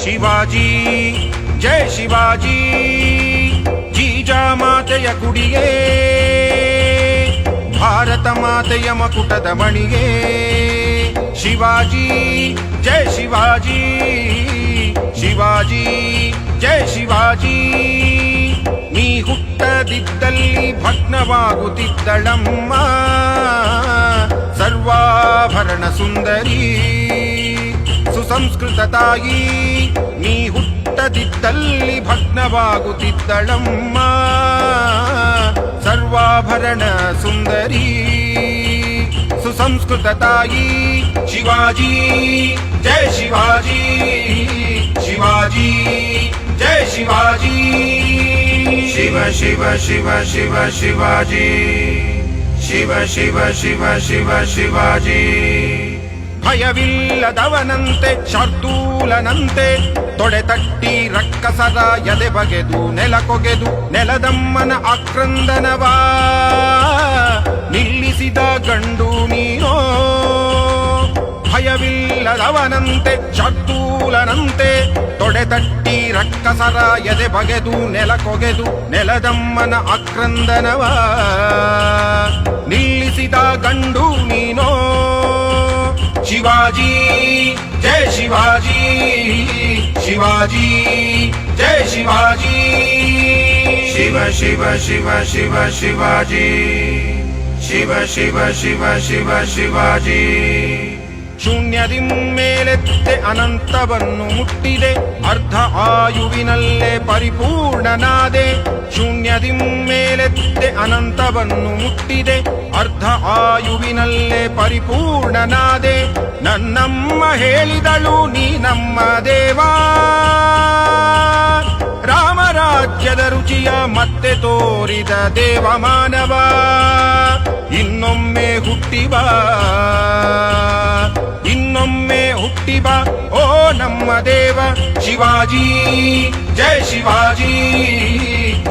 ಶಿವಾಜಿ ಜಯ ಶಿವಾಜಿ ಜೀಜಾಮಾತೆಯ ಕುಡಿಗೆ ಭಾರತ ಮಾತೆಯ ಮಕುಟದ ಮಣಿಗೆ ಶಿವಾಜಿ ಜಯ ಶಿವಾಜಿ ಶಿವಾಜಿ ಜಯ ಶಿವಾಜಿ ನೀ ಹುಟ್ಟದಿದ್ದಲ್ಲಿ ಭಗ್ನವಾಗುತ್ತಿದ್ದಳಮ್ಮ ಸರ್ವಾಭರಣ ಸುಂದರಿ ಸುಸಂಸ್ಕೃತ ತಾಯಿ ನೀ ಹುಟ್ಟದಿದ್ದಲ್ಲಿ ಭಗ್ನವಾಗುತ್ತಿದ್ದಳಮ್ಮ ಸರ್ವಾಭರಣ ಸುಂದರಿ ಸುಸಂಸ್ಕೃತ ತಾಯಿ ಶಿವಾಜಿ ಜಯ ಶಿವಾಜಿ ಶಿವಾಜಿ ಜಯ ಶಿವಾಜಿ ಶಿವ ಶಿವ ಶಿವ ಶಿವ ಶಿವಾಜಿ ಶಿವ ಶಿವ ಶಿವ ಶಿವ ಶಿವಾಜಿ ಭಯವಿಲ್ಲದವನಂತೆ ಶಾರ್ದೂಲನಂತೆ ತೊಡೆ ತಟ್ಟಿ ರಕ್ಕಸರ ಎದೆ ಬಗೆದು ನೆಲ ಕೊಗೆದು ನೆಲದಮ್ಮನ ಆಕ್ರಂದನವ ನಿಲ್ಲಿಸಿದ ಗಂಡು ನೀನೋ ಭಯವಿಲ್ಲದವನಂತೆ ಶಾರ್ದೂಲನಂತೆ ತೊಡೆ ತಟ್ಟಿ ರಕ್ಕಸರ ಎದೆ ಬಗೆದು ನೆಲ ಕೊಗೆದು ನೆಲದಮ್ಮನ ಆಕ್ರಂದನವ ನಿಲ್ಲಿಸಿದ ಗಂಡು ನೀನೋ ಶಿವಾಜಿ ಜಯ ಶಿವಾಜಿ ಶಿವಾಜಿ ಜಯ ಶಿವಾಜಿ ಶಿವ ಶಿವ ಶಿವ ಶಿವ ಶಿವಾಜಿ ಶಿವ ಶಿವ ಶಿವ ಶಿವ ಶಿವಾಜಿ ಶೂನ್ಯದಿ ಮೇಲೆತ್ತೆ ಅನಂತವನ್ನು ಮುಟ್ಟಿದೆ ಅರ್ಧ ಆಯುವಿನಲ್ಲೇ ಪರಿಪೂರ್ಣನಾದೆ ಶೂನ್ಯದಿ ಮೇಲೆತ್ತೆ ಅನಂತವನ್ನು ಮುಟ್ಟಿದೆ ಅರ್ಧ ಆಯುವಿನಲ್ಲೇ ಪರಿಪೂರ್ಣನಾದೆ ನನ್ನಮ್ಮ ಹೇಳಿದಳು ನೀ ನಮ್ಮ ದೇವಾ ರಾಮರಾಜ್ಯದ ರುಚಿಯ ಮತ್ತೆ ತೋರಿದ ದೇವ ಮಾನವ ಇನ್ನೊಮ್ಮೆ ಹುಟ್ಟಿಬಾ ಇನ್ನೊಮ್ಮೆ ಹುಟ್ಟಿಬಾ ಓ ನಮ್ಮ ದೇವ ಶಿವಾಜಿ ಜಯ ಶಿವಾಜಿ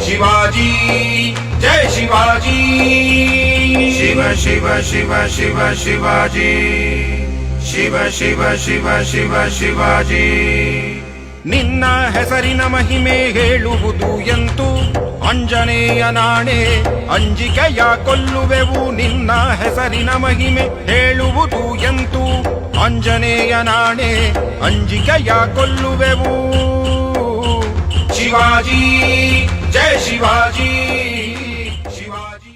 ಶಿವಾಜಿ ಜಯ ಶಿವಾಜಿ ಶಿವ ಶಿವ ಶಿವ ಶಿವ ಶಿವಾಜಿ ಶಿವ ಶಿವ ಶಿವ ಶಿವ ಶಿವಾಜಿ ನಿನ್ನ ಹೆಸರಿನ ಮಹಿಮೆ ಹೇಳುವುದು ಎಂತು ಆಂಜನೇಯ ನಾಣೆ ಅಂಜಿಕೆಯ ಕೊಲ್ಲುವೆವು ನಿನ್ನ ಹೆಸರಿನ ಮಹಿಮೆ ಹೇಳುವುದು ಎಂತು ಆಂಜನೇಯ ನಾಣೆ ಅಂಜಿಕೆಯ ಕೊಲ್ಲುವೆವು ಶಿವಾಜಿ ಜಯ ಶಿವಾಜಿ